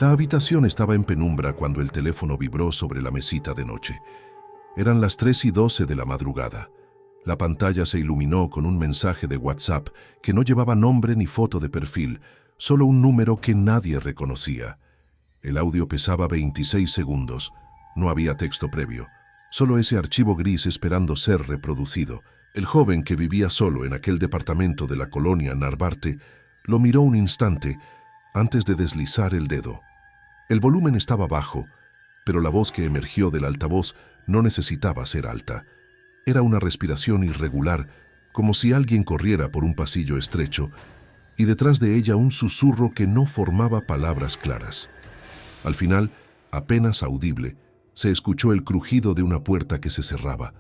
La habitación estaba en penumbra cuando el teléfono vibró sobre la mesita de noche. Eran las 3:12 de la madrugada. La pantalla se iluminó con un mensaje de WhatsApp que no llevaba nombre ni foto de perfil, solo un número que nadie reconocía. El audio pesaba 26 segundos. No había texto previo, solo ese archivo gris esperando ser reproducido. El joven que vivía solo en aquel departamento de la colonia Narvarte lo miró un instante antes de deslizar el dedo. El volumen estaba bajo, pero la voz que emergió del altavoz no necesitaba ser alta. Era una respiración irregular, como si alguien corriera por un pasillo estrecho, y detrás de ella un susurro que no formaba palabras claras. Al final, apenas audible, se escuchó el crujido de una puerta que se cerraba.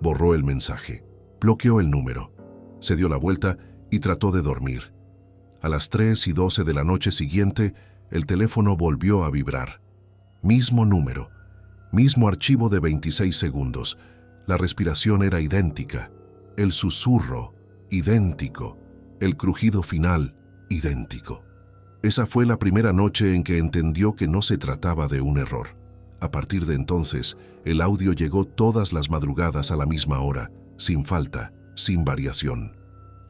Borró el mensaje, bloqueó el número, se dio la vuelta y trató de dormir. A las 3:12 de la noche siguiente, el teléfono volvió a vibrar. Mismo número, mismo archivo de 26 segundos. La respiración era idéntica, el susurro idéntico, el crujido final idéntico. Esa fue la primera noche en que entendió que no se trataba de un error. A partir de entonces, el audio llegó todas las madrugadas a la misma hora, sin falta, sin variación.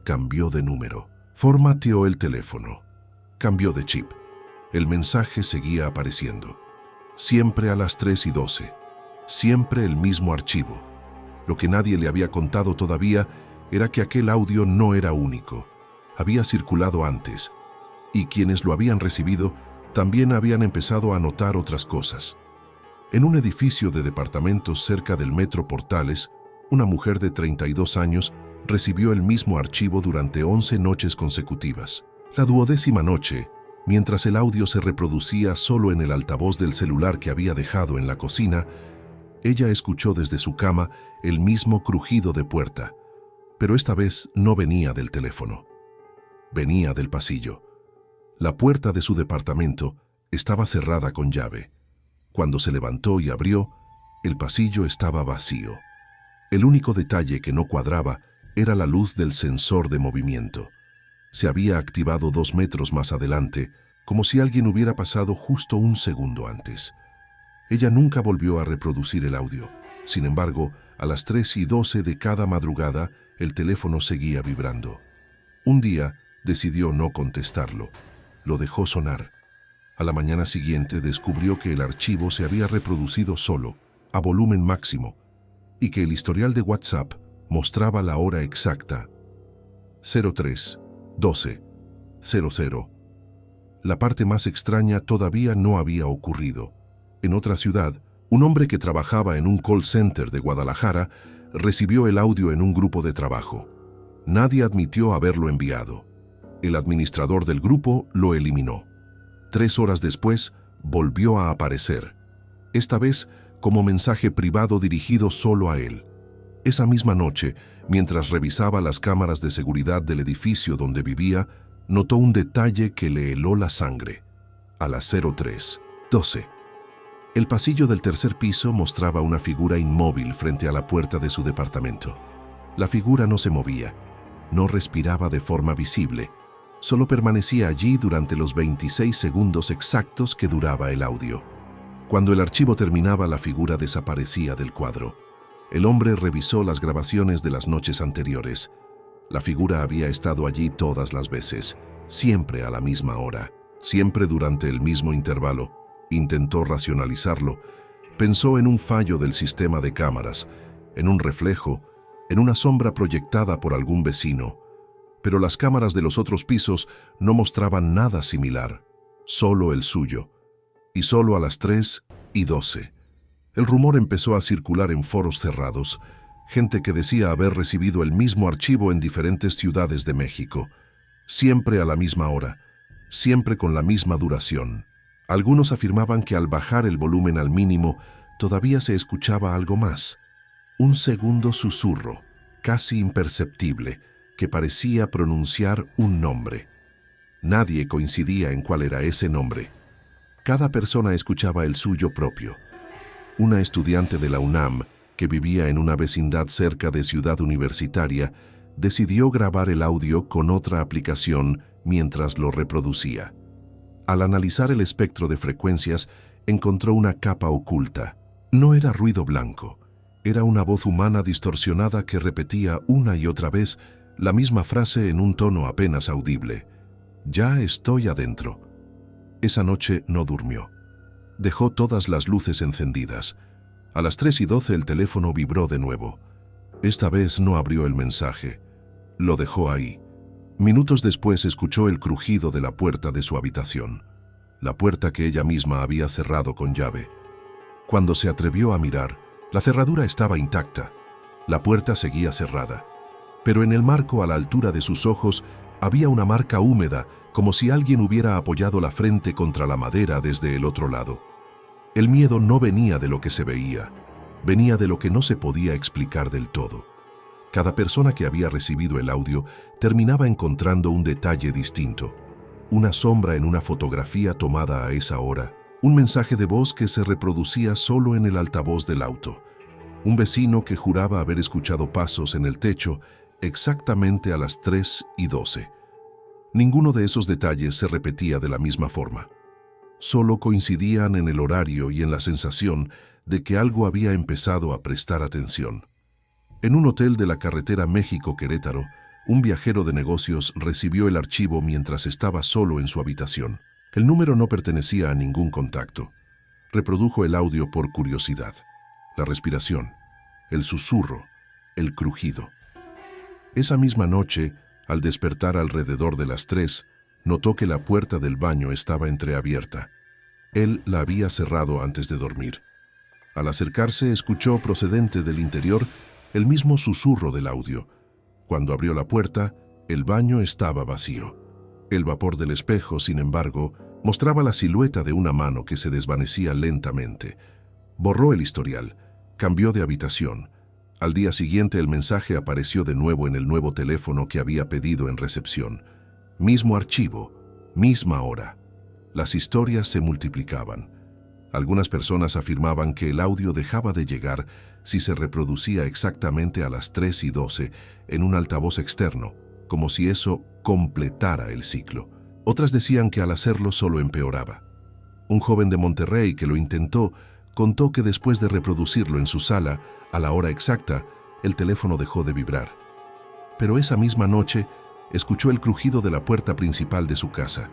Cambió de número, formateó el teléfono, cambió de chip. El mensaje seguía apareciendo. Siempre a las 3:12, siempre el mismo archivo. Lo que nadie le había contado todavía era que aquel audio no era único. Había circulado antes, y quienes lo habían recibido también habían empezado a notar otras cosas. En un edificio de departamentos cerca del Metro Portales, una mujer de 32 años recibió el mismo archivo durante 11 noches consecutivas. La 12ª noche, mientras el audio se reproducía solo en el altavoz del celular que había dejado en la cocina, ella escuchó desde su cama el mismo crujido de puerta, pero esta vez no venía del teléfono. Venía del pasillo. La puerta de su departamento estaba cerrada con llave. Cuando se levantó y abrió, el pasillo estaba vacío. El único detalle que no cuadraba era la luz del sensor de movimiento. Se había activado 2 metros más adelante, como si alguien hubiera pasado justo un segundo antes. Ella nunca volvió a reproducir el audio. Sin embargo, a las 3:12 de cada madrugada, el teléfono seguía vibrando. Un día, decidió no contestarlo. Lo dejó sonar. A la mañana siguiente descubrió que el archivo se había reproducido solo, a volumen máximo, y que el historial de WhatsApp mostraba la hora exacta. 03:12:00. La parte más extraña todavía no había ocurrido. En otra ciudad, un hombre que trabajaba en un call center de Guadalajara recibió el audio en un grupo de trabajo. Nadie admitió haberlo enviado. El administrador del grupo lo eliminó. 3 horas después, volvió a aparecer, esta vez como mensaje privado dirigido solo a él. Esa misma noche, mientras revisaba las cámaras de seguridad del edificio donde vivía, notó un detalle que le heló la sangre. A las 03:12, el pasillo del tercer piso mostraba una figura inmóvil frente a la puerta de su departamento. La figura no se movía, no respiraba de forma visible, solo permanecía allí durante los 26 segundos exactos que duraba el audio. Cuando el archivo terminaba, la figura desaparecía del cuadro. El hombre revisó las grabaciones de las noches anteriores. La figura había estado allí todas las veces, siempre a la misma hora, siempre durante el mismo intervalo. Intentó racionalizarlo. Pensó en un fallo del sistema de cámaras, en un reflejo, en una sombra proyectada por algún vecino. Pero las cámaras de los otros pisos no mostraban nada similar, solo el suyo. Y solo a las 3:12. El rumor empezó a circular en foros cerrados, gente que decía haber recibido el mismo archivo en diferentes ciudades de México, siempre a la misma hora, siempre con la misma duración. Algunos afirmaban que al bajar el volumen al mínimo, todavía se escuchaba algo más, un segundo susurro, casi imperceptible, que parecía pronunciar un nombre. Nadie coincidía en cuál era ese nombre. Cada persona escuchaba el suyo propio. Una estudiante de la UNAM, que vivía en una vecindad cerca de Ciudad Universitaria, decidió grabar el audio con otra aplicación mientras lo reproducía. Al analizar el espectro de frecuencias, encontró una capa oculta. No era ruido blanco, era una voz humana distorsionada que repetía una y otra vez la misma frase en un tono apenas audible. «Ya estoy adentro». Esa noche no durmió. Dejó todas las luces encendidas. A las 3:12 el teléfono vibró de nuevo. Esta vez no abrió el mensaje. Lo dejó ahí. Minutos después escuchó el crujido de la puerta de su habitación, la puerta que ella misma había cerrado con llave. Cuando se atrevió a mirar, la cerradura estaba intacta. La puerta seguía cerrada, pero en el marco a la altura de sus ojos había una marca húmeda, como si alguien hubiera apoyado la frente contra la madera desde el otro lado. El miedo no venía de lo que se veía, venía de lo que no se podía explicar del todo. Cada persona que había recibido el audio terminaba encontrando un detalle distinto. Una sombra en una fotografía tomada a esa hora, un mensaje de voz que se reproducía solo en el altavoz del auto, un vecino que juraba haber escuchado pasos en el techo exactamente a las 3:12. Ninguno de esos detalles se repetía de la misma forma. Solo coincidían en el horario y en la sensación de que algo había empezado a prestar atención. En un hotel de la carretera México-Querétaro, un viajero de negocios recibió el archivo mientras estaba solo en su habitación. El número no pertenecía a ningún contacto. Reprodujo el audio por curiosidad. La respiración, el susurro, el crujido. Esa misma noche, al despertar alrededor de las 3, notó que la puerta del baño estaba entreabierta. Él la había cerrado antes de dormir. Al acercarse, escuchó procedente del interior el mismo susurro del audio. Cuando abrió la puerta, el baño estaba vacío. El vapor del espejo, sin embargo, mostraba la silueta de una mano que se desvanecía lentamente. Borró el historial, cambió de habitación. Al día siguiente el mensaje apareció de nuevo en el nuevo teléfono que había pedido en recepción. Mismo archivo, misma hora. Las historias se multiplicaban. Algunas personas afirmaban que el audio dejaba de llegar si se reproducía exactamente a las 3:12 en un altavoz externo, como si eso completara el ciclo. Otras decían que al hacerlo solo empeoraba. Un joven de Monterrey que lo intentó contó que después de reproducirlo en su sala, a la hora exacta, el teléfono dejó de vibrar. Pero esa misma noche, escuchó el crujido de la puerta principal de su casa.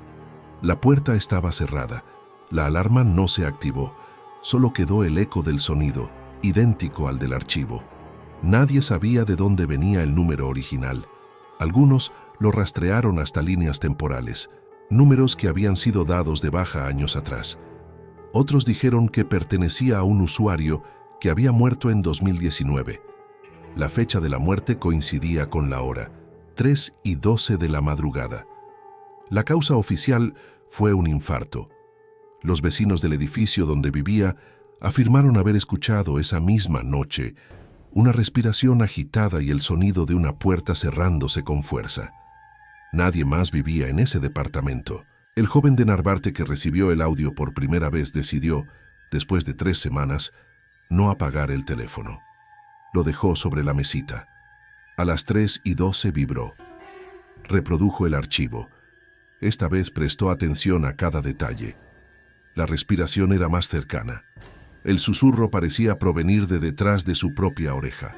La puerta estaba cerrada. La alarma no se activó. Solo quedó el eco del sonido, idéntico al del archivo. Nadie sabía de dónde venía el número original. Algunos lo rastrearon hasta líneas temporales, números que habían sido dados de baja años atrás. Otros dijeron que pertenecía a un usuario que había muerto en 2019. La fecha de la muerte coincidía con la hora, 3:12 de la madrugada. La causa oficial fue un infarto. Los vecinos del edificio donde vivía afirmaron haber escuchado esa misma noche una respiración agitada y el sonido de una puerta cerrándose con fuerza. Nadie más vivía en ese departamento. El joven de Narvarte que recibió el audio por primera vez decidió, después de 3 semanas, no apagar el teléfono. Lo dejó sobre la mesita. A las 3:12 vibró. Reprodujo el archivo. Esta vez prestó atención a cada detalle. La respiración era más cercana. El susurro parecía provenir de detrás de su propia oreja.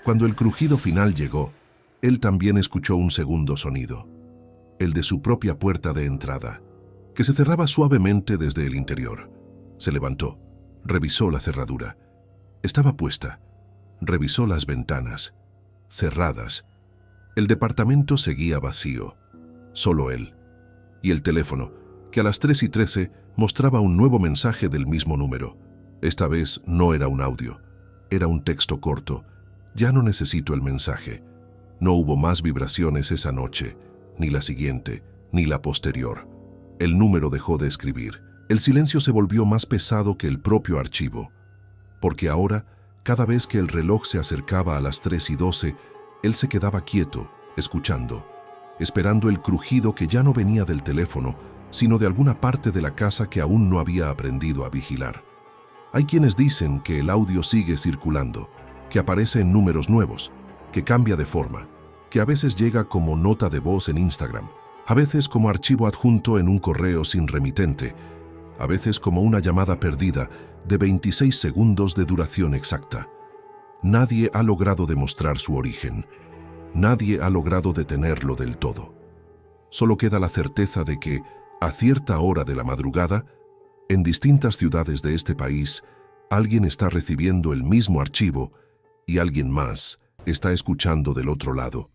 Cuando el crujido final llegó, él también escuchó un segundo sonido, el de su propia puerta de entrada, que se cerraba suavemente desde el interior. Se levantó, revisó la cerradura. Estaba puesta. Revisó las ventanas, cerradas. El departamento seguía vacío, solo él. Y el teléfono, que a las 3:13 mostraba un nuevo mensaje del mismo número. Esta vez no era un audio, era un texto corto. Ya no necesito el mensaje. No hubo más vibraciones esa noche, ni la siguiente, ni la posterior. El número dejó de escribir. El silencio se volvió más pesado que el propio archivo, porque ahora, cada vez que el reloj se acercaba a las 3:12, él se quedaba quieto, escuchando, esperando el crujido que ya no venía del teléfono, sino de alguna parte de la casa que aún no había aprendido a vigilar. Hay quienes dicen que el audio sigue circulando, que aparece en números nuevos, que cambia de forma, que a veces llega como nota de voz en Instagram, A veces como archivo adjunto en un correo sin remitente, a veces como una llamada perdida de 26 segundos de duración exacta. Nadie ha logrado demostrar su origen. Nadie ha logrado detenerlo del todo. Solo queda la certeza de que, a cierta hora de la madrugada, en distintas ciudades de este país, alguien está recibiendo el mismo archivo y alguien más está escuchando del otro lado.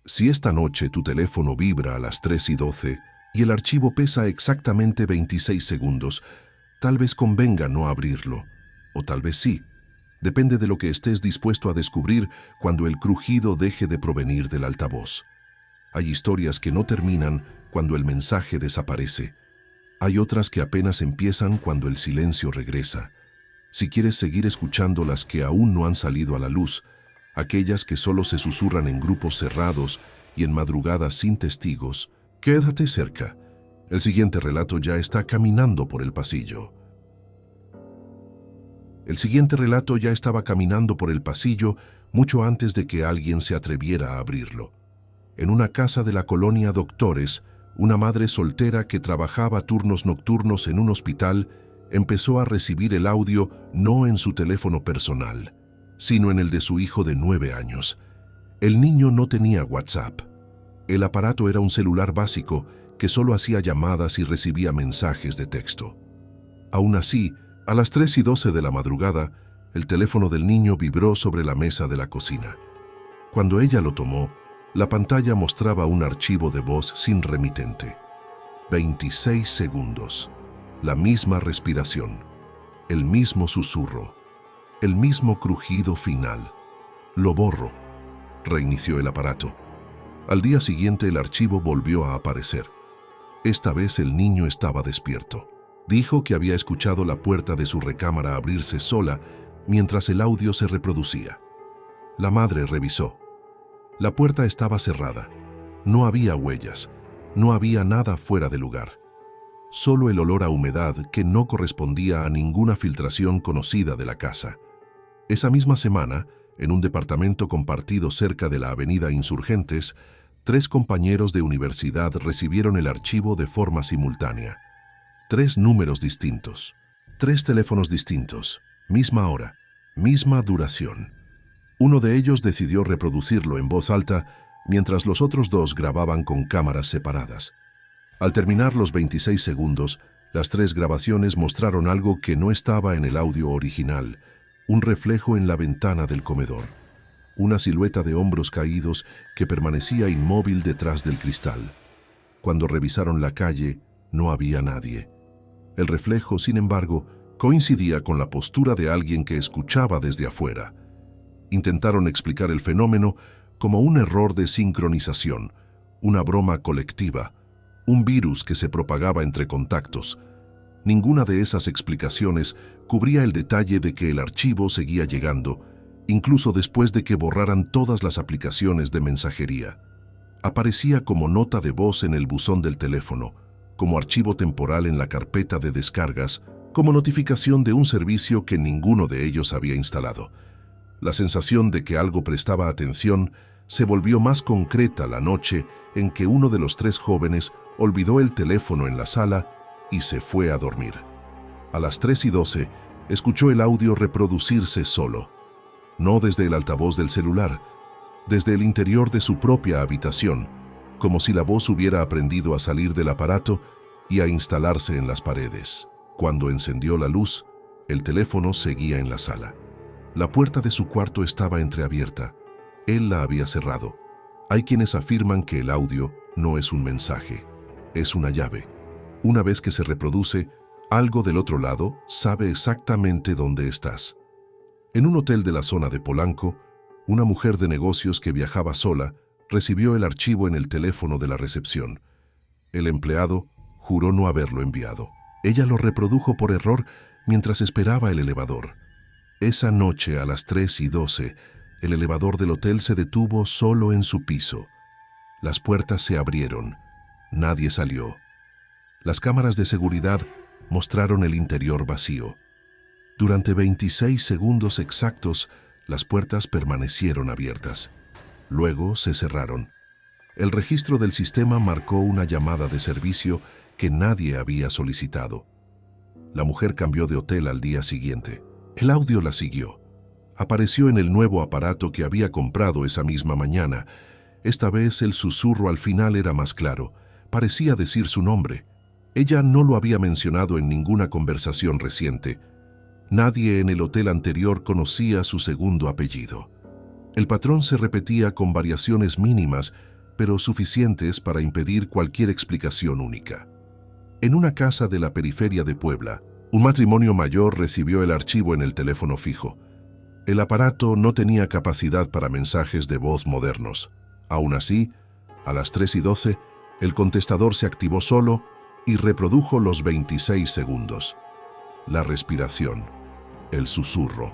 Si esta noche tu teléfono vibra a las 3:12 y el archivo pesa exactamente 26 segundos, tal vez convenga no abrirlo, o tal vez sí. Depende de lo que estés dispuesto a descubrir cuando el crujido deje de provenir del altavoz. Hay historias que no terminan cuando el mensaje desaparece. Hay otras que apenas empiezan cuando el silencio regresa. Si quieres seguir escuchando las que aún no han salido a la luz, aquellas que solo se susurran en grupos cerrados y en madrugadas sin testigos, quédate cerca. El siguiente relato ya está caminando por el pasillo. El siguiente relato ya estaba caminando por el pasillo mucho antes de que alguien se atreviera a abrirlo. En una casa de la colonia Doctores, una madre soltera que trabajaba turnos nocturnos en un hospital empezó a recibir el audio no en su teléfono personal, sino en el de su hijo de 9 años. El niño no tenía WhatsApp. El aparato era un celular básico que solo hacía llamadas y recibía mensajes de texto. Aún así, a las 3:12 de la madrugada, el teléfono del niño vibró sobre la mesa de la cocina. Cuando ella lo tomó, la pantalla mostraba un archivo de voz sin remitente. 26 segundos. La misma respiración. El mismo susurro. El mismo crujido final. Lo borro. Reinició el aparato. Al día siguiente el archivo volvió a aparecer. Esta vez el niño estaba despierto. Dijo que había escuchado la puerta de su recámara abrirse sola mientras el audio se reproducía. La madre revisó. La puerta estaba cerrada. No había huellas. No había nada fuera de lugar. Solo el olor a humedad que no correspondía a ninguna filtración conocida de la casa. Esa misma semana, en un departamento compartido cerca de la avenida Insurgentes, 3 compañeros de universidad recibieron el archivo de forma simultánea. 3 números distintos, 3 teléfonos distintos, misma hora, misma duración. Uno de ellos decidió reproducirlo en voz alta, mientras los otros 2 grababan con cámaras separadas. Al terminar los 26 segundos, las 3 grabaciones mostraron algo que no estaba en el audio original, un reflejo en la ventana del comedor, una silueta de hombros caídos que permanecía inmóvil detrás del cristal. Cuando revisaron la calle, no había nadie. El reflejo, sin embargo, coincidía con la postura de alguien que escuchaba desde afuera. Intentaron explicar el fenómeno como un error de sincronización, una broma colectiva, un virus que se propagaba entre contactos. Ninguna de esas explicaciones cubría el detalle de que el archivo seguía llegando, incluso después de que borraran todas las aplicaciones de mensajería. Aparecía como nota de voz en el buzón del teléfono, como archivo temporal en la carpeta de descargas, como notificación de un servicio que ninguno de ellos había instalado. La sensación de que algo prestaba atención se volvió más concreta la noche en que uno de los 3 jóvenes olvidó el teléfono en la sala y se fue a dormir. A las 3:12 escuchó el audio reproducirse solo, no desde el altavoz del celular, desde el interior de su propia habitación, como si la voz hubiera aprendido a salir del aparato y a instalarse en las paredes. Cuando encendió la luz, el teléfono seguía en la sala. La puerta de su cuarto estaba entreabierta. Él la había cerrado. Hay quienes afirman que el audio no es un mensaje, es una llave. Una vez que se reproduce, algo del otro lado sabe exactamente dónde estás. En un hotel de la zona de Polanco, una mujer de negocios que viajaba sola recibió el archivo en el teléfono de la recepción. El empleado juró no haberlo enviado. Ella lo reprodujo por error mientras esperaba el elevador. Esa noche a las 3:12, el elevador del hotel se detuvo solo en su piso. Las puertas se abrieron. Nadie salió. Las cámaras de seguridad mostraron el interior vacío. Durante 26 segundos exactos, las puertas permanecieron abiertas. Luego se cerraron. El registro del sistema marcó una llamada de servicio que nadie había solicitado. La mujer cambió de hotel al día siguiente. El audio la siguió. Apareció en el nuevo aparato que había comprado esa misma mañana. Esta vez el susurro al final era más claro. Parecía decir su nombre. Ella no lo había mencionado en ninguna conversación reciente. Nadie en el hotel anterior conocía su segundo apellido. El patrón se repetía con variaciones mínimas, pero suficientes para impedir cualquier explicación única. En una casa de la periferia de Puebla, un matrimonio mayor recibió el archivo en el teléfono fijo. El aparato no tenía capacidad para mensajes de voz modernos. Aún así, a las 3:12, el contestador se activó solo y reprodujo los 26 segundos. La respiración, el susurro,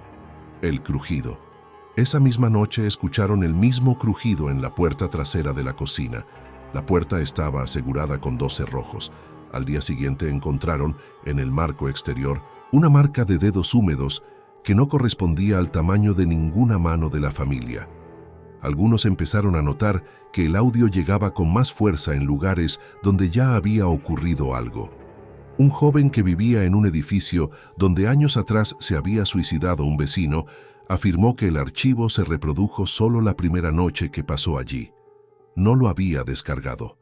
el crujido. Esa misma noche escucharon el mismo crujido en la puerta trasera de la cocina. La puerta estaba asegurada con 2 cerrojos. Al día siguiente encontraron, en el marco exterior, una marca de dedos húmedos que no correspondía al tamaño de ninguna mano de la familia. Algunos empezaron a notar que el audio llegaba con más fuerza en lugares donde ya había ocurrido algo. Un joven que vivía en un edificio donde años atrás se había suicidado un vecino afirmó que el archivo se reprodujo solo la primera noche que pasó allí. No lo había descargado,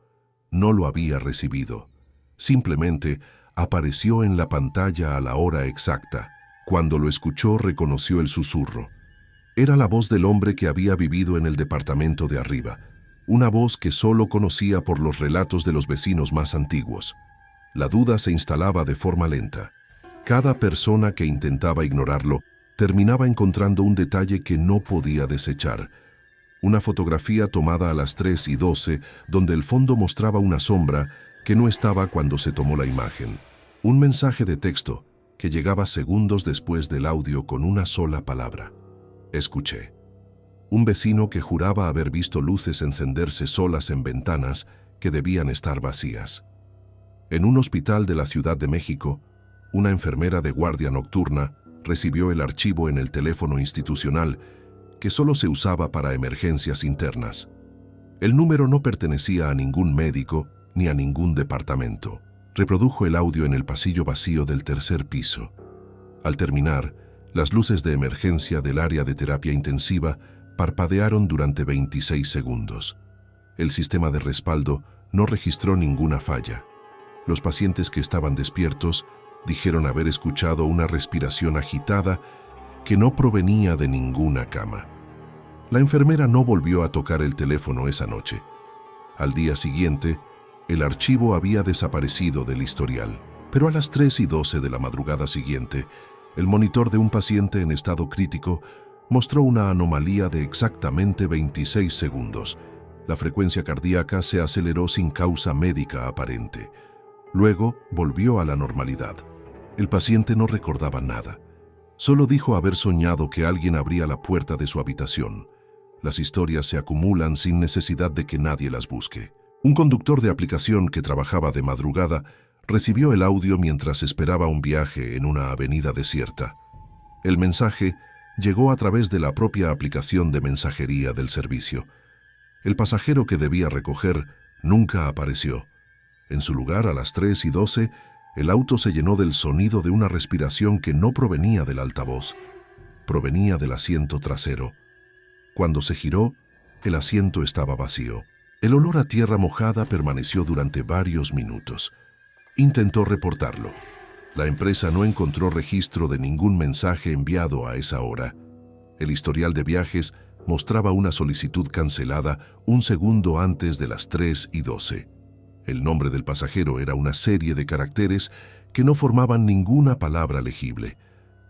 no lo había recibido. Simplemente apareció en la pantalla a la hora exacta. Cuando lo escuchó, reconoció el susurro. Era la voz del hombre que había vivido en el departamento de arriba, una voz que solo conocía por los relatos de los vecinos más antiguos. La duda se instalaba de forma lenta. Cada persona que intentaba ignorarlo terminaba encontrando un detalle que no podía desechar. Una fotografía tomada a las 3:12, donde el fondo mostraba una sombra que no estaba cuando se tomó la imagen. Un mensaje de texto que llegaba segundos después del audio con una sola palabra. Escuché. Un vecino que juraba haber visto luces encenderse solas en ventanas que debían estar vacías. En un hospital de la Ciudad de México, una enfermera de guardia nocturna recibió el archivo en el teléfono institucional que solo se usaba para emergencias internas. El número no pertenecía a ningún médico ni a ningún departamento. Reprodujo el audio en el pasillo vacío del 3er piso. Al terminar, las luces de emergencia del área de terapia intensiva parpadearon durante 26 segundos. El sistema de respaldo no registró ninguna falla. Los pacientes que estaban despiertos dijeron haber escuchado una respiración agitada que no provenía de ninguna cama. La enfermera no volvió a tocar el teléfono esa noche. Al día siguiente, el archivo había desaparecido del historial, pero a las 3:12 de la madrugada siguiente, el monitor de un paciente en estado crítico mostró una anomalía de exactamente 26 segundos. La frecuencia cardíaca se aceleró sin causa médica aparente. Luego volvió a la normalidad. El paciente no recordaba nada. Solo dijo haber soñado que alguien abría la puerta de su habitación. Las historias se acumulan sin necesidad de que nadie las busque. Un conductor de aplicación que trabajaba de madrugada recibió el audio mientras esperaba un viaje en una avenida desierta. El mensaje llegó a través de la propia aplicación de mensajería del servicio. El pasajero que debía recoger nunca apareció. En su lugar, a las 3:12, el auto se llenó del sonido de una respiración que no provenía del altavoz. Provenía del asiento trasero. Cuando se giró, el asiento estaba vacío. El olor a tierra mojada permaneció durante varios minutos. Intentó reportarlo. La empresa no encontró registro de ningún mensaje enviado a esa hora. El historial de viajes mostraba una solicitud cancelada un segundo antes de las 3:12. El nombre del pasajero era una serie de caracteres que no formaban ninguna palabra legible.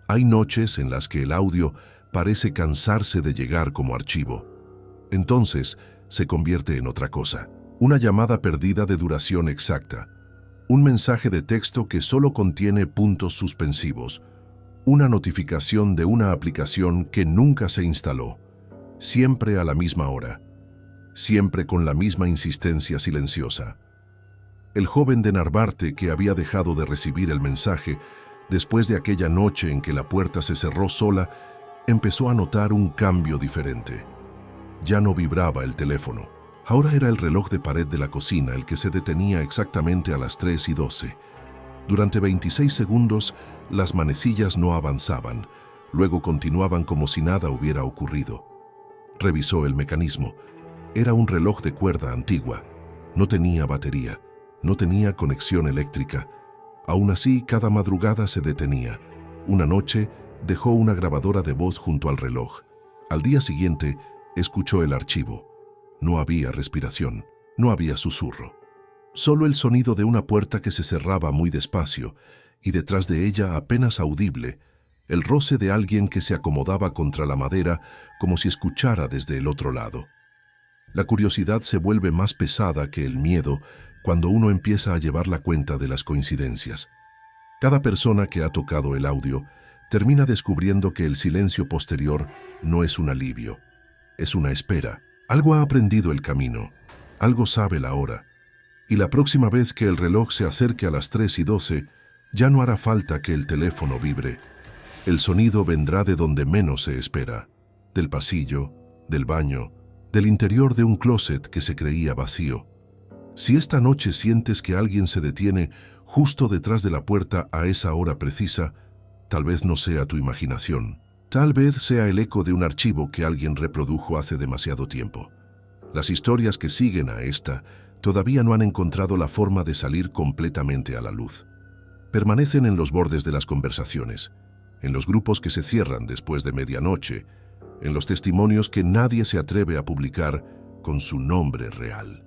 Hay noches en las que el audio parece cansarse de llegar como archivo. Entonces, se convierte en otra cosa. Una llamada perdida de duración exacta. Un mensaje de texto que solo contiene puntos suspensivos. Una notificación de una aplicación que nunca se instaló. Siempre a la misma hora. Siempre con la misma insistencia silenciosa. El joven de Narvarte, que había dejado de recibir el mensaje después de aquella noche en que la puerta se cerró sola, empezó a notar un cambio diferente. Ya no vibraba el teléfono. Ahora era el reloj de pared de la cocina el que se detenía exactamente a las 3:12. Durante 26 segundos, las manecillas no avanzaban, luego continuaban como si nada hubiera ocurrido. Revisó el mecanismo. Era un reloj de cuerda antigua. No tenía batería, no tenía conexión eléctrica. Aún así, cada madrugada se detenía. Una noche, dejó una grabadora de voz junto al reloj. Al día siguiente, escuchó el archivo. No había respiración, no había susurro. Solo el sonido de una puerta que se cerraba muy despacio y detrás de ella, apenas audible, el roce de alguien que se acomodaba contra la madera como si escuchara desde el otro lado. La curiosidad se vuelve más pesada que el miedo cuando uno empieza a llevar la cuenta de las coincidencias. Cada persona que ha tocado el audio termina descubriendo que el silencio posterior no es un alivio, es una espera. Algo ha aprendido el camino, algo sabe la hora, y la próxima vez que el reloj se acerque a las 3:12, ya no hará falta que el teléfono vibre. El sonido vendrá de donde menos se espera, del pasillo, del baño, del interior de un closet que se creía vacío. Si esta noche sientes que alguien se detiene justo detrás de la puerta a esa hora precisa, tal vez no sea tu imaginación. Tal vez sea el eco de un archivo que alguien reprodujo hace demasiado tiempo. Las historias que siguen a esta todavía no han encontrado la forma de salir completamente a la luz. Permanecen en los bordes de las conversaciones, en los grupos que se cierran después de medianoche, en los testimonios que nadie se atreve a publicar con su nombre real.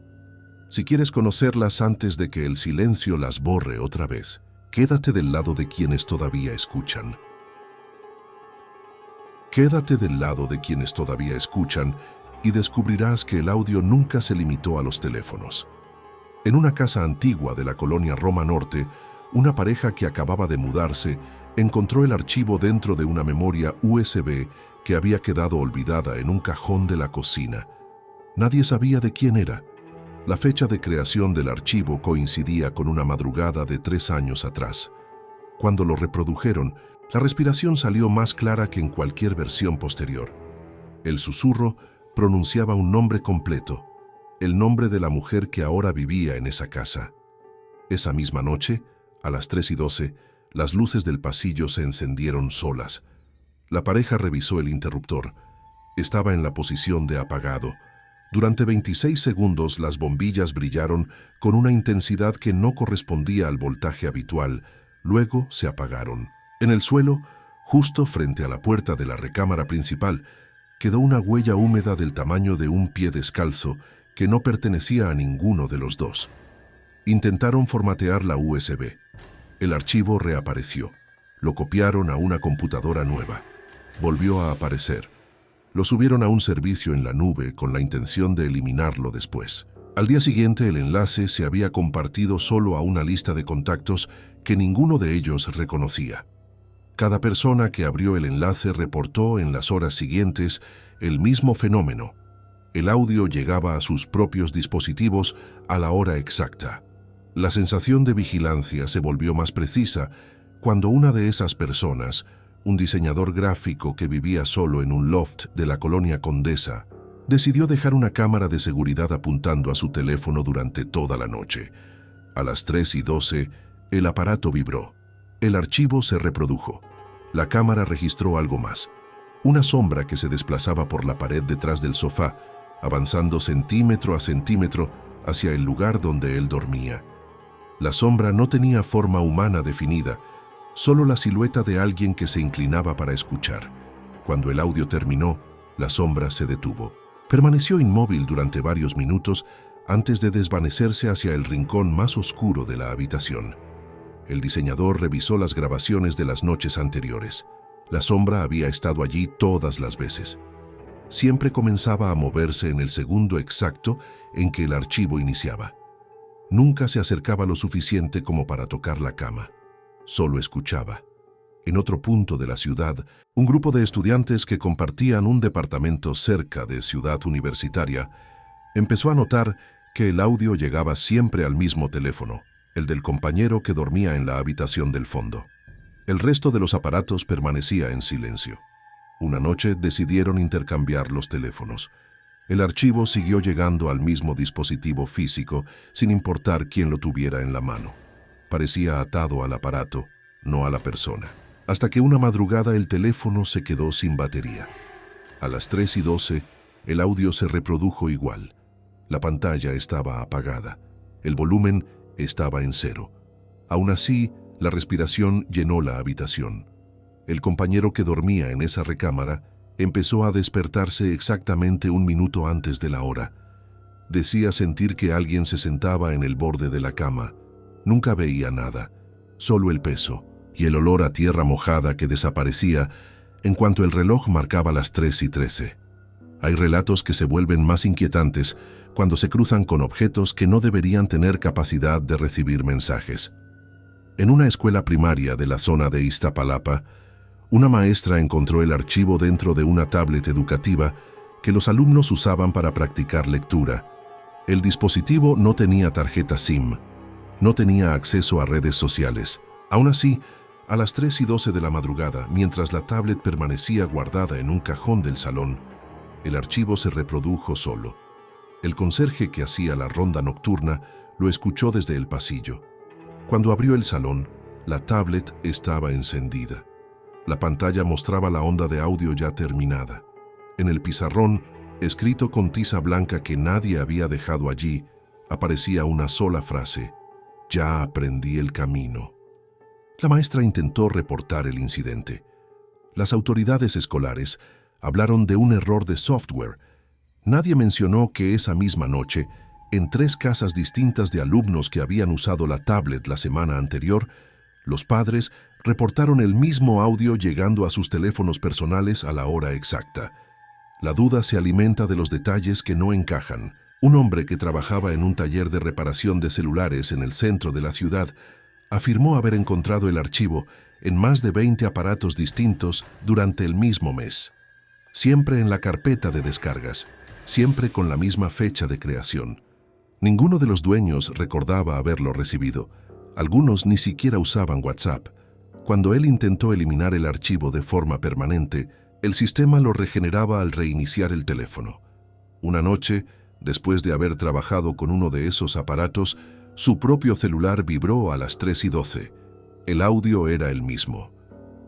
Si quieres conocerlas antes de que el silencio las borre otra vez, quédate del lado de quienes todavía escuchan. Quédate del lado de quienes todavía escuchan y descubrirás que el audio nunca se limitó a los teléfonos. En una casa antigua de la colonia Roma Norte, una pareja que acababa de mudarse encontró el archivo dentro de una memoria USB que había quedado olvidada en un cajón de la cocina. Nadie sabía de quién era. La fecha de creación del archivo coincidía con una madrugada de 3 años atrás. Cuando lo reprodujeron, la respiración salió más clara que en cualquier versión posterior. El susurro pronunciaba un nombre completo, el nombre de la mujer que ahora vivía en esa casa. Esa misma noche, a las 3:12, las luces del pasillo se encendieron solas. La pareja revisó el interruptor. Estaba en la posición de apagado. Durante 26 segundos las bombillas brillaron con una intensidad que no correspondía al voltaje habitual. Luego se apagaron. En el suelo, justo frente a la puerta de la recámara principal, quedó una huella húmeda del tamaño de un pie descalzo que no pertenecía a ninguno de los dos. Intentaron formatear la USB. El archivo reapareció. Lo copiaron a una computadora nueva. Volvió a aparecer. Lo subieron a un servicio en la nube con la intención de eliminarlo después. Al día siguiente, el enlace se había compartido solo a una lista de contactos que ninguno de ellos reconocía. Cada persona que abrió el enlace reportó en las horas siguientes el mismo fenómeno. El audio llegaba a sus propios dispositivos a la hora exacta. La sensación de vigilancia se volvió más precisa cuando una de esas personas, un diseñador gráfico que vivía solo en un loft de la colonia Condesa, decidió dejar una cámara de seguridad apuntando a su teléfono durante toda la noche. A las 3:12, el aparato vibró. El archivo se reprodujo. La cámara registró algo más. Una sombra que se desplazaba por la pared detrás del sofá, avanzando centímetro a centímetro hacia el lugar donde él dormía. La sombra no tenía forma humana definida, solo la silueta de alguien que se inclinaba para escuchar. Cuando el audio terminó, la sombra se detuvo. Permaneció inmóvil durante varios minutos antes de desvanecerse hacia el rincón más oscuro de la habitación. El diseñador revisó las grabaciones de las noches anteriores. La sombra había estado allí todas las veces. Siempre comenzaba a moverse en el segundo exacto en que el archivo iniciaba. Nunca se acercaba lo suficiente como para tocar la cama. Solo escuchaba. En otro punto de la ciudad, un grupo de estudiantes que compartían un departamento cerca de Ciudad Universitaria empezó a notar que el audio llegaba siempre al mismo teléfono, el del compañero que dormía en la habitación del fondo. El resto de los aparatos permanecía en silencio. Una noche decidieron intercambiar los teléfonos. El archivo siguió llegando al mismo dispositivo físico, sin importar quién lo tuviera en la mano. Parecía atado al aparato, no a la persona. Hasta que una madrugada el teléfono se quedó sin batería. A las 3:12, el audio se reprodujo igual. La pantalla estaba apagada. El volumen estaba en 0. Aún así, la respiración llenó la habitación. El compañero que dormía en esa recámara empezó a despertarse exactamente 1 minuto antes de la hora. Decía sentir que alguien se sentaba en el borde de la cama. Nunca veía nada, solo el peso y el olor a tierra mojada que desaparecía en cuanto el reloj marcaba las 3:13. Hay relatos que se vuelven más inquietantes cuando se cruzan con objetos que no deberían tener capacidad de recibir mensajes. En una escuela primaria de la zona de Iztapalapa, una maestra encontró el archivo dentro de una tablet educativa que los alumnos usaban para practicar lectura. El dispositivo no tenía tarjeta SIM, no tenía acceso a redes sociales. Aún así, a las 3:12 de la madrugada, mientras la tablet permanecía guardada en un cajón del salón, el archivo se reprodujo solo. El conserje que hacía la ronda nocturna lo escuchó desde el pasillo. Cuando abrió el salón, la tablet estaba encendida. La pantalla mostraba la onda de audio ya terminada. En el pizarrón, escrito con tiza blanca que nadie había dejado allí, aparecía una sola frase: «Ya aprendí el camino». La maestra intentó reportar el incidente. Las autoridades escolares hablaron de un error de software. Nadie mencionó que esa misma noche, en 3 casas distintas de alumnos que habían usado la tablet la semana anterior, los padres reportaron el mismo audio llegando a sus teléfonos personales a la hora exacta. La duda se alimenta de los detalles que no encajan. Un hombre que trabajaba en un taller de reparación de celulares en el centro de la ciudad afirmó haber encontrado el archivo en más de 20 aparatos distintos durante el mismo mes. Siempre en la carpeta de descargas, siempre con la misma fecha de creación. Ninguno de los dueños recordaba haberlo recibido. Algunos ni siquiera usaban WhatsApp. Cuando él intentó eliminar el archivo de forma permanente, el sistema lo regeneraba al reiniciar el teléfono. Una noche, después de haber trabajado con uno de esos aparatos, su propio celular vibró a las 3:12. El audio era el mismo,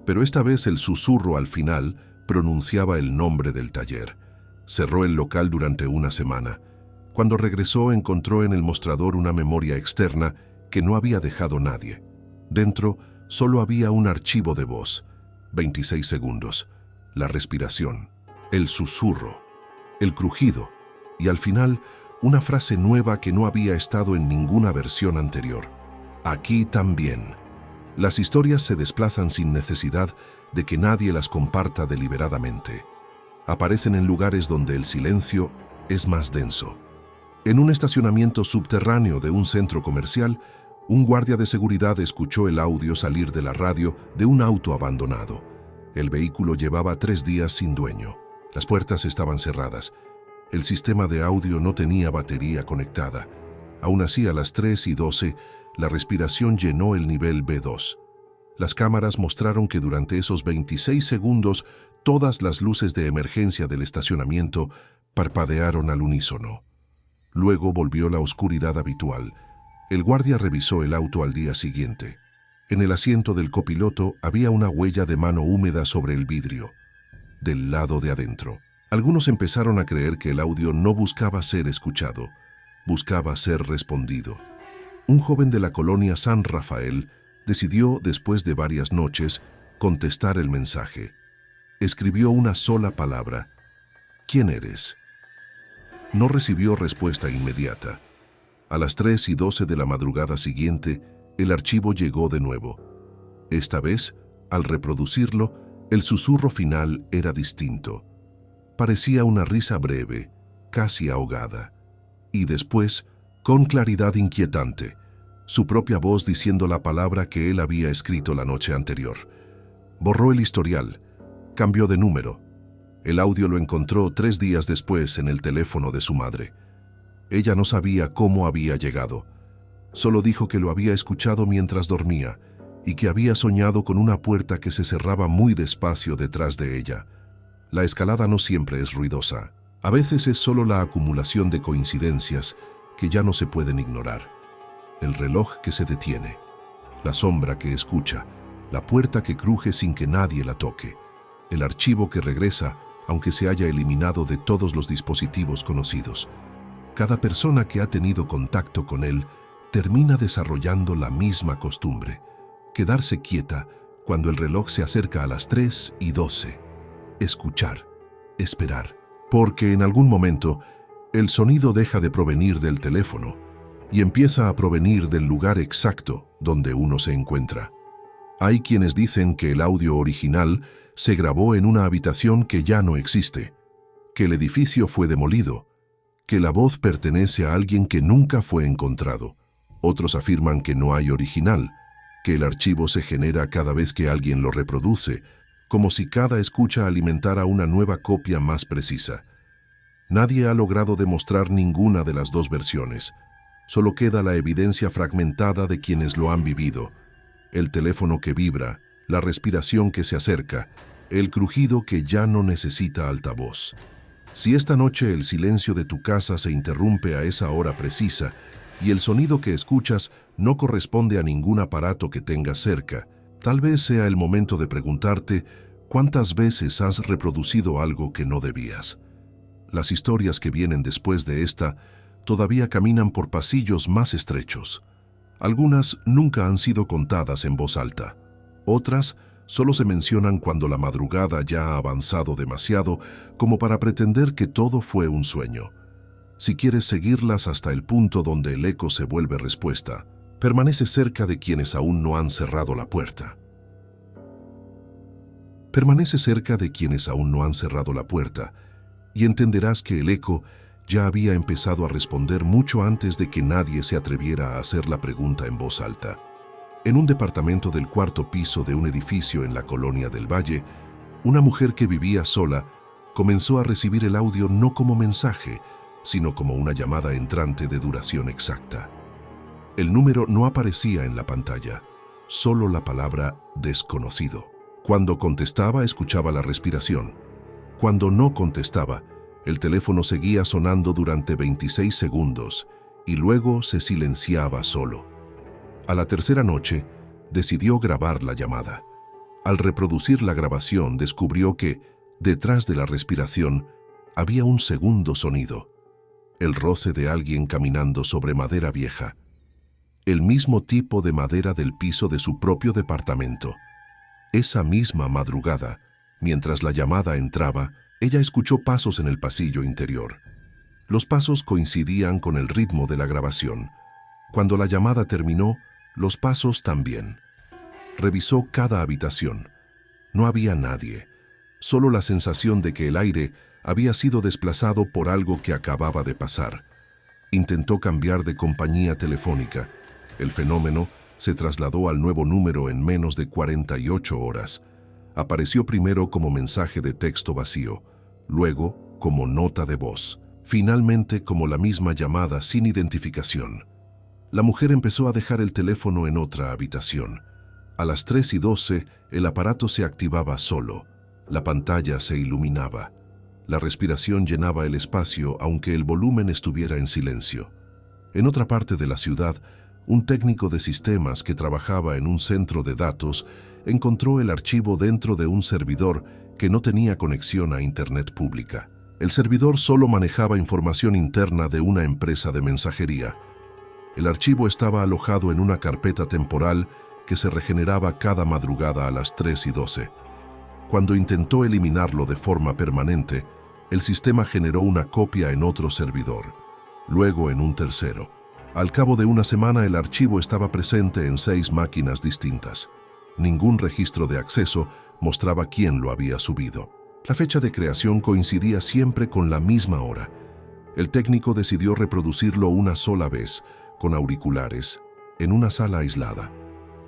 pero esta vez el susurro al final pronunciaba el nombre del taller. Cerró el local durante una semana. Cuando regresó, encontró en el mostrador una memoria externa que no había dejado nadie. Dentro solo había un archivo de voz, 26 segundos, la respiración, el susurro, el crujido y al final una frase nueva que no había estado en ninguna versión anterior. Aquí también. Las historias se desplazan sin necesidad de que nadie las comparta deliberadamente. Aparecen en lugares donde el silencio es más denso. En un estacionamiento subterráneo de un centro comercial, un guardia de seguridad escuchó el audio salir de la radio de un auto abandonado. El vehículo llevaba 3 días sin dueño. Las puertas estaban cerradas. El sistema de audio no tenía batería conectada. Aún así, a las 3:12, la respiración llenó el nivel B2. Las cámaras mostraron que durante esos 26 segundos, todas las luces de emergencia del estacionamiento parpadearon al unísono. Luego volvió la oscuridad habitual. El guardia revisó el auto al día siguiente. En el asiento del copiloto había una huella de mano húmeda sobre el vidrio, del lado de adentro. Algunos empezaron a creer que el audio no buscaba ser escuchado, buscaba ser respondido. Un joven de la colonia San Rafael decidió, después de varias noches, contestar el mensaje. Escribió una sola palabra: ¿Quién eres? No recibió respuesta inmediata. A las 3:12 de la madrugada siguiente, el archivo llegó de nuevo. Esta vez, al reproducirlo, el susurro final era distinto. Parecía una risa breve, casi ahogada. Y después, con claridad inquietante, su propia voz diciendo la palabra que él había escrito la noche anterior. Borró el historial, cambió de número. El audio lo encontró 3 días después en el teléfono de su madre. Ella no sabía cómo había llegado. Solo dijo que lo había escuchado mientras dormía y que había soñado con una puerta que se cerraba muy despacio detrás de ella. La escalada no siempre es ruidosa. A veces es solo la acumulación de coincidencias que ya no se pueden ignorar. El reloj que se detiene, la sombra que escucha, la puerta que cruje sin que nadie la toque, el archivo que regresa aunque se haya eliminado de todos los dispositivos conocidos. Cada persona que ha tenido contacto con él termina desarrollando la misma costumbre: quedarse quieta cuando el reloj se acerca a las 3:12. Escuchar, esperar, porque en algún momento el sonido deja de provenir del teléfono y empieza a provenir del lugar exacto donde uno se encuentra. Hay quienes dicen que el audio original se grabó en una habitación que ya no existe, que el edificio fue demolido, que la voz pertenece a alguien que nunca fue encontrado. Otros afirman que no hay original, que el archivo se genera cada vez que alguien lo reproduce, como si cada escucha alimentara una nueva copia más precisa. Nadie ha logrado demostrar ninguna de las dos versiones. Solo queda la evidencia fragmentada de quienes lo han vivido: el teléfono que vibra, la respiración que se acerca, el crujido que ya no necesita altavoz. Si esta noche el silencio de tu casa se interrumpe a esa hora precisa y el sonido que escuchas no corresponde a ningún aparato que tengas cerca, tal vez sea el momento de preguntarte cuántas veces has reproducido algo que no debías. Las historias que vienen después de esta todavía caminan por pasillos más estrechos. Algunas nunca han sido contadas en voz alta. Otras solo se mencionan cuando la madrugada ya ha avanzado demasiado como para pretender que todo fue un sueño. Si quieres seguirlas hasta el punto donde el eco se vuelve respuesta, permanece cerca de quienes aún no han cerrado la puerta. Permanece cerca de quienes aún no han cerrado la puerta y entenderás que el eco ya había empezado a responder mucho antes de que nadie se atreviera a hacer la pregunta en voz alta. En un departamento del 4º piso de un edificio en la Colonia del Valle, una mujer que vivía sola comenzó a recibir el audio no como mensaje, sino como una llamada entrante de duración exacta. El número no aparecía en la pantalla, solo la palabra desconocido. Cuando contestaba, escuchaba la respiración. Cuando no contestaba, el teléfono seguía sonando durante 26 segundos y luego se silenciaba solo. A la tercera noche, decidió grabar la llamada. Al reproducir la grabación, descubrió que, detrás de la respiración, había un segundo sonido: el roce de alguien caminando sobre madera vieja. El mismo tipo de madera del piso de su propio departamento. Esa misma madrugada, mientras la llamada entraba, ella escuchó pasos en el pasillo interior. Los pasos coincidían con el ritmo de la grabación. Cuando la llamada terminó, los pasos también. Revisó cada habitación. No había nadie, solo la sensación de que el aire había sido desplazado por algo que acababa de pasar. Intentó cambiar de compañía telefónica. El fenómeno se trasladó al nuevo número en menos de 48 horas. Apareció primero como mensaje de texto vacío, luego como nota de voz, finalmente como la misma llamada sin identificación. La mujer empezó a dejar el teléfono en otra habitación. A las 3:12, el aparato se activaba solo. La pantalla se iluminaba. La respiración llenaba el espacio, aunque el volumen estuviera en silencio. En otra parte de la ciudad, un técnico de sistemas que trabajaba en un centro de datos encontró el archivo dentro de un servidor que no tenía conexión a Internet pública. El servidor solo manejaba información interna de una empresa de mensajería. El archivo estaba alojado en una carpeta temporal que se regeneraba cada madrugada a las 3:12. Cuando intentó eliminarlo de forma permanente, el sistema generó una copia en otro servidor, luego en un tercero. Al cabo de una semana, el archivo estaba presente en 6 máquinas distintas. Ningún registro de acceso mostraba quién lo había subido. La fecha de creación coincidía siempre con la misma hora. El técnico decidió reproducirlo una sola vez, con auriculares, en una sala aislada.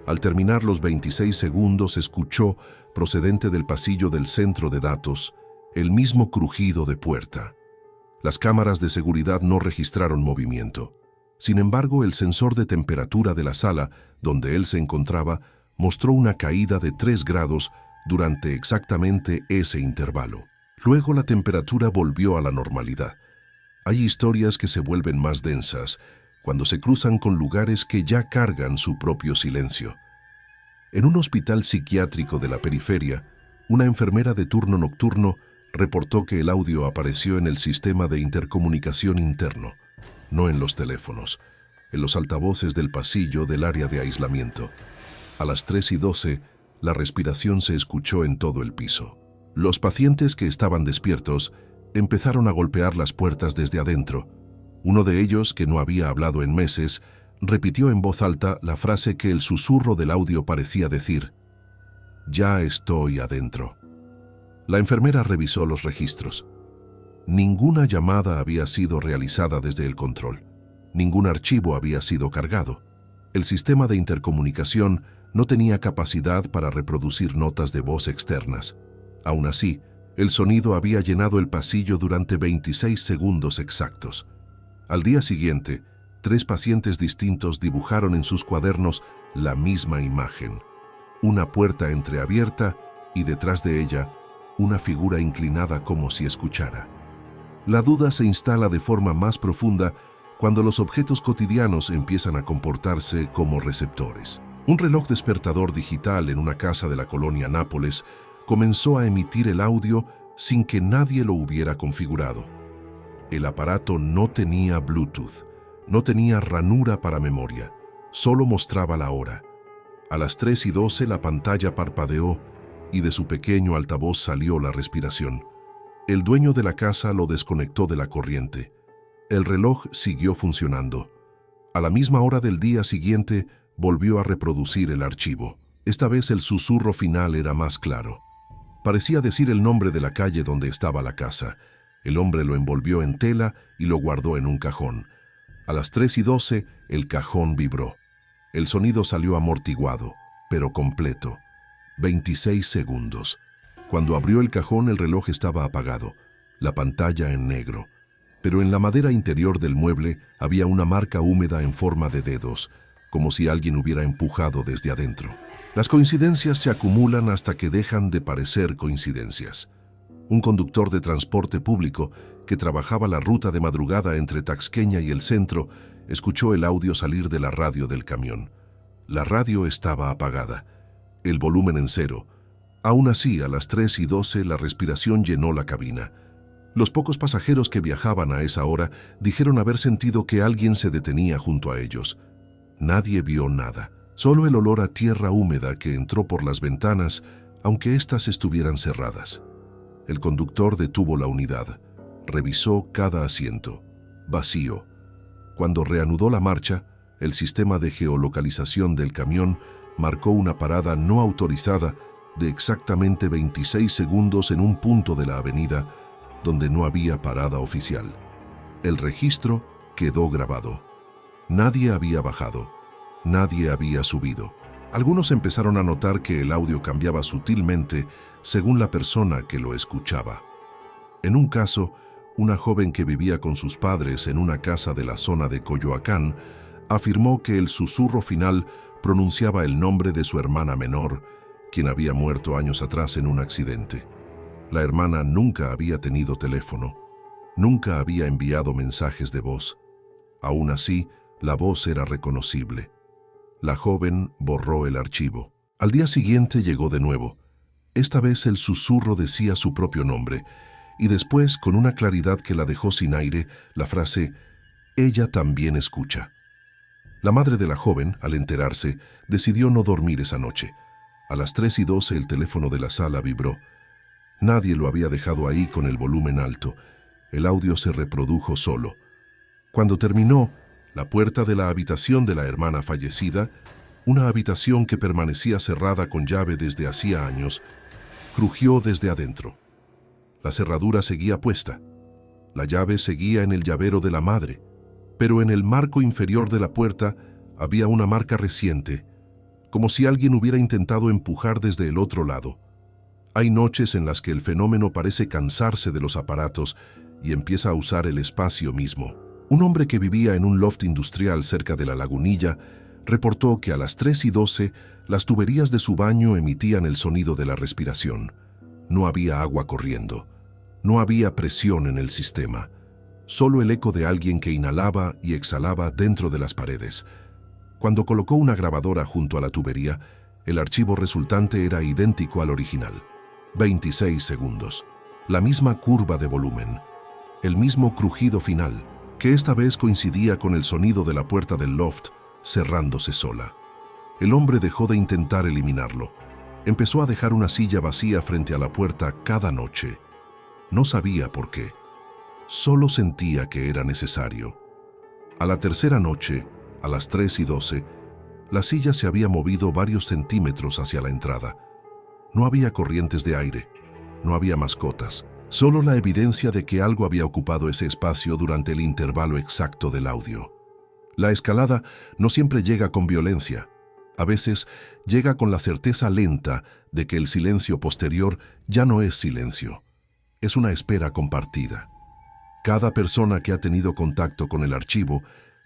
Al terminar los 26 segundos, escuchó, procedente del pasillo del centro de datos, el mismo crujido de puerta. Las cámaras de seguridad no registraron movimiento. Sin embargo, el sensor de temperatura de la sala, donde él se encontraba, mostró una caída de 3 grados durante exactamente ese intervalo. Luego la temperatura volvió a la normalidad. Hay historias que se vuelven más densas cuando se cruzan con lugares que ya cargan su propio silencio. En un hospital psiquiátrico de la periferia, una enfermera de turno nocturno reportó que el audio apareció en el sistema de intercomunicación interno, no en los teléfonos, en los altavoces del pasillo del área de aislamiento. A las 3:12, la respiración se escuchó en todo el piso. Los pacientes que estaban despiertos empezaron a golpear las puertas desde adentro. Uno de ellos, que no había hablado en meses, repitió en voz alta la frase que el susurro del audio parecía decir: «Ya estoy adentro». La enfermera revisó los registros. Ninguna llamada había sido realizada desde el control. Ningún archivo había sido cargado. El sistema de intercomunicación no tenía capacidad para reproducir notas de voz externas. Aún así, el sonido había llenado el pasillo durante 26 segundos exactos. Al día siguiente, 3 pacientes distintos dibujaron en sus cuadernos la misma imagen: una puerta entreabierta y detrás de ella una figura inclinada como si escuchara. La duda se instala de forma más profunda cuando los objetos cotidianos empiezan a comportarse como receptores. Un reloj despertador digital en una casa de la colonia Nápoles comenzó a emitir el audio sin que nadie lo hubiera configurado. El aparato no tenía Bluetooth, no tenía ranura para memoria, solo mostraba la hora. A las 3:12 la pantalla parpadeó y de su pequeño altavoz salió la respiración. El dueño de la casa lo desconectó de la corriente. El reloj siguió funcionando. A la misma hora del día siguiente volvió a reproducir el archivo. Esta vez el susurro final era más claro. Parecía decir el nombre de la calle donde estaba la casa. El hombre lo envolvió en tela y lo guardó en un cajón. A las 3:12 el cajón vibró. El sonido salió amortiguado, pero completo. 26 segundos. Cuando abrió el cajón, el reloj estaba apagado, la pantalla en negro. Pero en la madera interior del mueble había una marca húmeda en forma de dedos, como si alguien hubiera empujado desde adentro. Las coincidencias se acumulan hasta que dejan de parecer coincidencias. Un conductor de transporte público que trabajaba la ruta de madrugada entre Taxqueña y el centro escuchó el audio salir de la radio del camión. La radio estaba apagada, el volumen en cero. Aún así, a las 3:12 la respiración llenó la cabina. Los pocos pasajeros que viajaban a esa hora dijeron haber sentido que alguien se detenía junto a ellos. Nadie vio nada, solo el olor a tierra húmeda que entró por las ventanas, aunque éstas estuvieran cerradas. El conductor detuvo la unidad, revisó cada asiento, vacío. Cuando reanudó la marcha, el sistema de geolocalización del camión marcó una parada no autorizada de exactamente 26 segundos en un punto de la avenida donde no había parada oficial. El registro quedó grabado. Nadie había bajado, nadie había subido. Algunos empezaron a notar que el audio cambiaba sutilmente según la persona que lo escuchaba. En un caso, una joven que vivía con sus padres en una casa de la zona de Coyoacán afirmó que el susurro final pronunciaba el nombre de su hermana menor, quien había muerto años atrás en un accidente. La hermana nunca había tenido teléfono, nunca había enviado mensajes de voz. Aún así, la voz era reconocible. La joven borró el archivo. Al día siguiente llegó de nuevo. Esta vez el susurro decía su propio nombre, y después, con una claridad que la dejó sin aire, la frase «Ella también escucha». La madre de la joven, al enterarse, decidió no dormir esa noche. A las 3:12 el teléfono de la sala vibró. Nadie lo había dejado ahí con el volumen alto. El audio se reprodujo solo. Cuando terminó, la puerta de la habitación de la hermana fallecida, una habitación que permanecía cerrada con llave desde hacía años, crujió desde adentro. La cerradura seguía puesta. La llave seguía en el llavero de la madre, pero en el marco inferior de la puerta había una marca reciente, como si alguien hubiera intentado empujar desde el otro lado. Hay noches en las que el fenómeno parece cansarse de los aparatos y empieza a usar el espacio mismo. Un hombre que vivía en un loft industrial cerca de la Lagunilla reportó que a las 3:12 las tuberías de su baño emitían el sonido de la respiración. No había agua corriendo. No había presión en el sistema, solo el eco de alguien que inhalaba y exhalaba dentro de las paredes. Cuando colocó una grabadora junto a la tubería, el archivo resultante era idéntico al original. 26 segundos. La misma curva de volumen. El mismo crujido final, que esta vez coincidía con el sonido de la puerta del loft cerrándose sola. El hombre dejó de intentar eliminarlo. Empezó a dejar una silla vacía frente a la puerta cada noche. No sabía por qué. Solo sentía que era necesario. A la tercera noche, a las 3:12, la silla se había movido varios centímetros hacia la entrada. No había corrientes de aire, no había mascotas, solo la evidencia de que algo había ocupado ese espacio durante el intervalo exacto del audio. La escalada no siempre llega con violencia. A veces llega con la certeza lenta de que el silencio posterior ya no es silencio. Es una espera compartida. Cada persona que ha tenido contacto con el archivo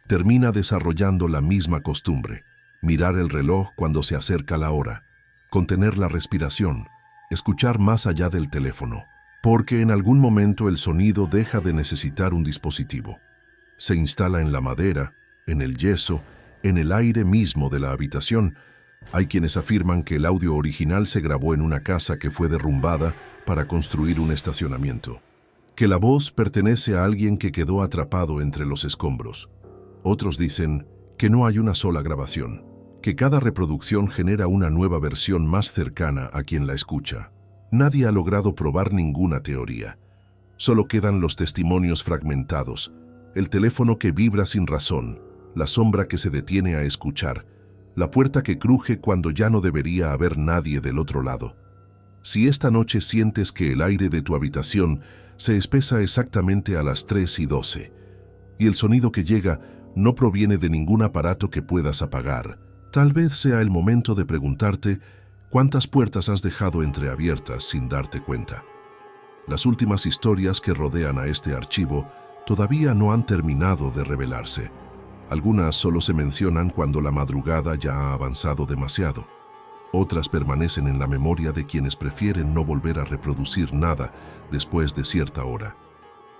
termina desarrollando la misma costumbre: mirar el reloj cuando se acerca la hora, contener la respiración, escuchar más allá del teléfono, porque en algún momento el sonido deja de necesitar un dispositivo. Se instala en la madera, en el yeso, en el aire mismo de la habitación. Hay quienes afirman que el audio original se grabó en una casa que fue derrumbada para construir un estacionamiento, que la voz pertenece a alguien que quedó atrapado entre los escombros. Otros dicen que no hay una sola grabación, que cada reproducción genera una nueva versión más cercana a quien la escucha. Nadie ha logrado probar ninguna teoría. Solo quedan los testimonios fragmentados, el teléfono que vibra sin razón, la sombra que se detiene a escuchar, la puerta que cruje cuando ya no debería haber nadie del otro lado. Si esta noche sientes que el aire de tu habitación se espesa exactamente a las 3:12 y el sonido que llega no proviene de ningún aparato que puedas apagar, tal vez sea el momento de preguntarte cuántas puertas has dejado entreabiertas sin darte cuenta. Las últimas historias que rodean a este archivo todavía no han terminado de revelarse. Algunas solo se mencionan cuando la madrugada ya ha avanzado demasiado. Otras permanecen en la memoria de quienes prefieren no volver a reproducir nada después de cierta hora.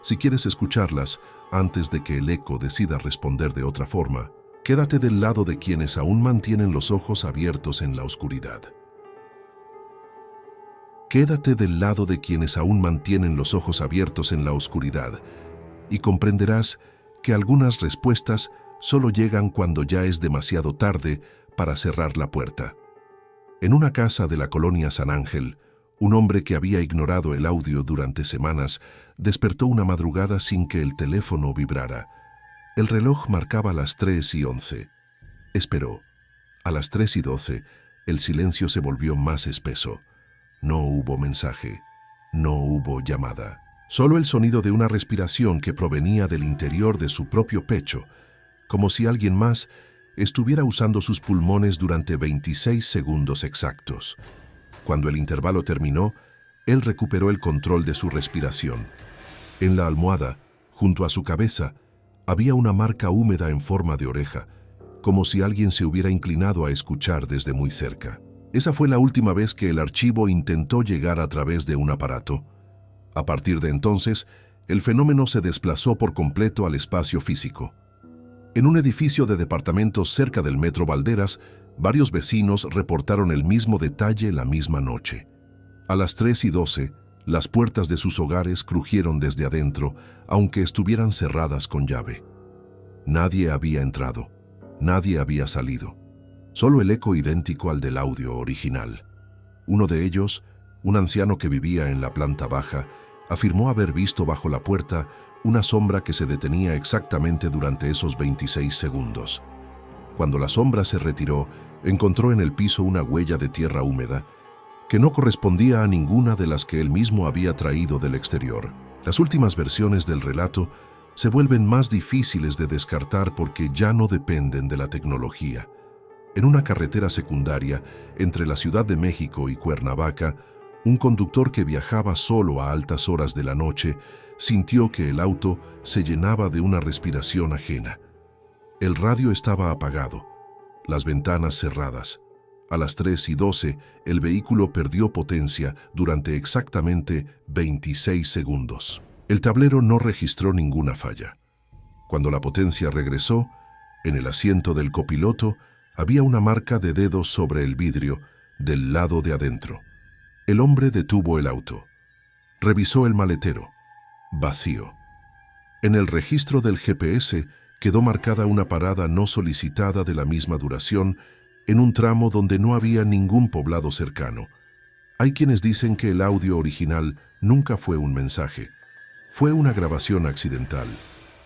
Si quieres escucharlas antes de que el eco decida responder de otra forma, quédate del lado de quienes aún mantienen los ojos abiertos en la oscuridad. Quédate del lado de quienes aún mantienen los ojos abiertos en la oscuridad y comprenderás que algunas respuestas solo llegan cuando ya es demasiado tarde para cerrar la puerta. En una casa de la colonia San Ángel, un hombre que había ignorado el audio durante semanas despertó una madrugada sin que el teléfono vibrara. El reloj marcaba las 3:11. Esperó. A las 3:12, el silencio se volvió más espeso. No hubo mensaje, no hubo llamada. Solo el sonido de una respiración que provenía del interior de su propio pecho, como si alguien más estuviera usando sus pulmones durante 26 segundos exactos. Cuando el intervalo terminó, él recuperó el control de su respiración. En la almohada, junto a su cabeza, había una marca húmeda en forma de oreja, como si alguien se hubiera inclinado a escuchar desde muy cerca. Esa fue la última vez que el archivo intentó llegar a través de un aparato. A partir de entonces, el fenómeno se desplazó por completo al espacio físico. En un edificio de departamentos cerca del Metro Valderas, varios vecinos reportaron el mismo detalle la misma noche. A las 3:12, las puertas de sus hogares crujieron desde adentro, aunque estuvieran cerradas con llave. Nadie había entrado, nadie había salido. Solo el eco idéntico al del audio original. Uno de ellos, un anciano que vivía en la planta baja, afirmó haber visto bajo la puerta una sombra que se detenía exactamente durante esos 26 segundos. Cuando la sombra se retiró, encontró en el piso una huella de tierra húmeda que no correspondía a ninguna de las que él mismo había traído del exterior. Las últimas versiones del relato se vuelven más difíciles de descartar porque ya no dependen de la tecnología. En una carretera secundaria entre la Ciudad de México y Cuernavaca, un conductor que viajaba solo a altas horas de la noche sintió que el auto se llenaba de una respiración ajena. El radio estaba apagado, las ventanas cerradas. A las 3:12, el vehículo perdió potencia durante exactamente 26 segundos. El tablero no registró ninguna falla. Cuando la potencia regresó, en el asiento del copiloto había una marca de dedos sobre el vidrio del lado de adentro. El hombre detuvo el auto. Revisó el maletero. Vacío. En el registro del GPS quedó marcada una parada no solicitada de la misma duración en un tramo donde no había ningún poblado cercano. Hay quienes dicen que el audio original nunca fue un mensaje. Fue una grabación accidental,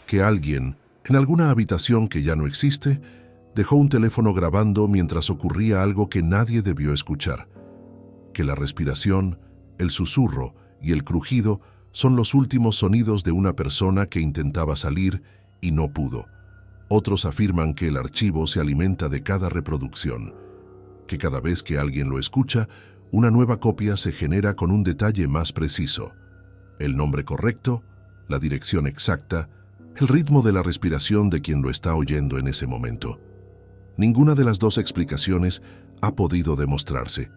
que alguien, en alguna habitación que ya no existe, dejó un teléfono grabando mientras ocurría algo que nadie debió escuchar. Que la respiración, el susurro y el crujido son los últimos sonidos de una persona que intentaba salir y no pudo. Otros afirman que el archivo se alimenta de cada reproducción, que cada vez que alguien lo escucha, una nueva copia se genera con un detalle más preciso. El nombre correcto, la dirección exacta, el ritmo de la respiración de quien lo está oyendo en ese momento. Ninguna de las dos explicaciones ha podido demostrarse.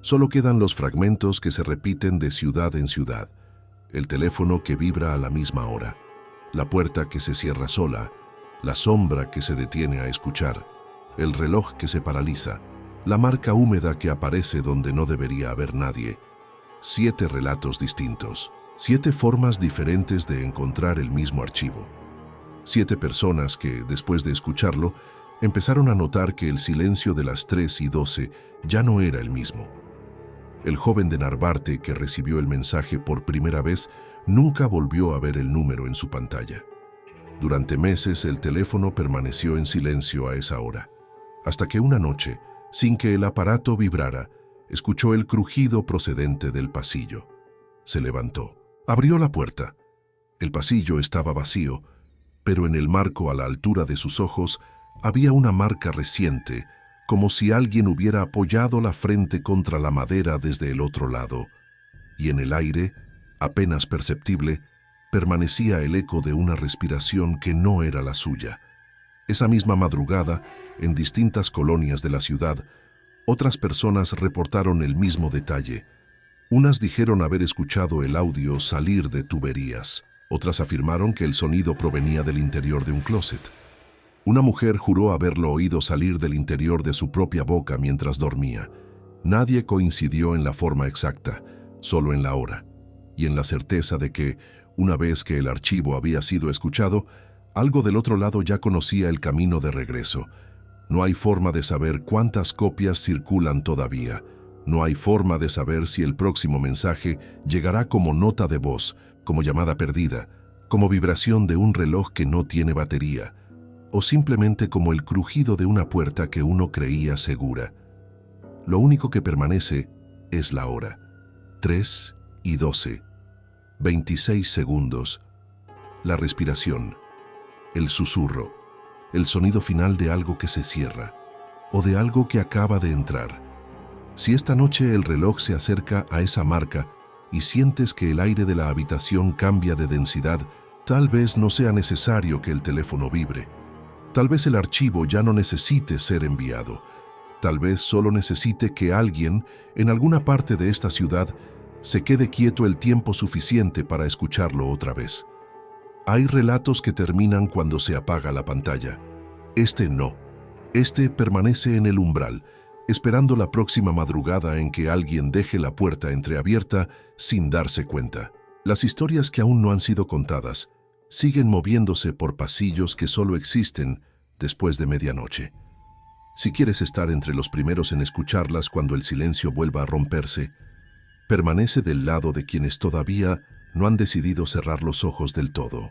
Solo quedan los fragmentos que se repiten de ciudad en ciudad. El teléfono que vibra a la misma hora, la puerta que se cierra sola, la sombra que se detiene a escuchar, el reloj que se paraliza, la marca húmeda que aparece donde no debería haber nadie. 7 relatos distintos, 7 formas diferentes de encontrar el mismo archivo. 7 personas que, después de escucharlo, empezaron a notar que el silencio de las 3:12 ya no era el mismo. El joven de Narvarte que recibió el mensaje por primera vez nunca volvió a ver el número en su pantalla. Durante meses el teléfono permaneció en silencio a esa hora, hasta que una noche, sin que el aparato vibrara, escuchó el crujido procedente del pasillo. Se levantó, abrió la puerta. El pasillo estaba vacío, pero en el marco a la altura de sus ojos había una marca reciente, como si alguien hubiera apoyado la frente contra la madera desde el otro lado, y en el aire, apenas perceptible, permanecía el eco de una respiración que no era la suya. Esa misma madrugada, en distintas colonias de la ciudad, otras personas reportaron el mismo detalle. Unas dijeron haber escuchado el audio salir de tuberías, otras afirmaron que el sonido provenía del interior de un closet. Una mujer juró haberlo oído salir del interior de su propia boca mientras dormía. Nadie coincidió en la forma exacta, solo en la hora, y en la certeza de que, una vez que el archivo había sido escuchado, algo del otro lado ya conocía el camino de regreso. No hay forma de saber cuántas copias circulan todavía. No hay forma de saber si el próximo mensaje llegará como nota de voz, como llamada perdida, como vibración de un reloj que no tiene batería, o simplemente como el crujido de una puerta que uno creía segura. Lo único que permanece es la hora. 3:12. 26 segundos. La respiración. El susurro. El sonido final de algo que se cierra, o de algo que acaba de entrar. Si esta noche el reloj se acerca a esa marca y sientes que el aire de la habitación cambia de densidad, tal vez no sea necesario que el teléfono vibre. Tal vez el archivo ya no necesite ser enviado. Tal vez solo necesite que alguien, en alguna parte de esta ciudad, se quede quieto el tiempo suficiente para escucharlo otra vez. Hay relatos que terminan cuando se apaga la pantalla. Este no. Este permanece en el umbral, esperando la próxima madrugada en que alguien deje la puerta entreabierta sin darse cuenta. Las historias que aún no han sido contadas siguen moviéndose por pasillos que solo existen después de medianoche. Si quieres estar entre los primeros en escucharlas cuando el silencio vuelva a romperse, permanece del lado de quienes todavía no han decidido cerrar los ojos del todo.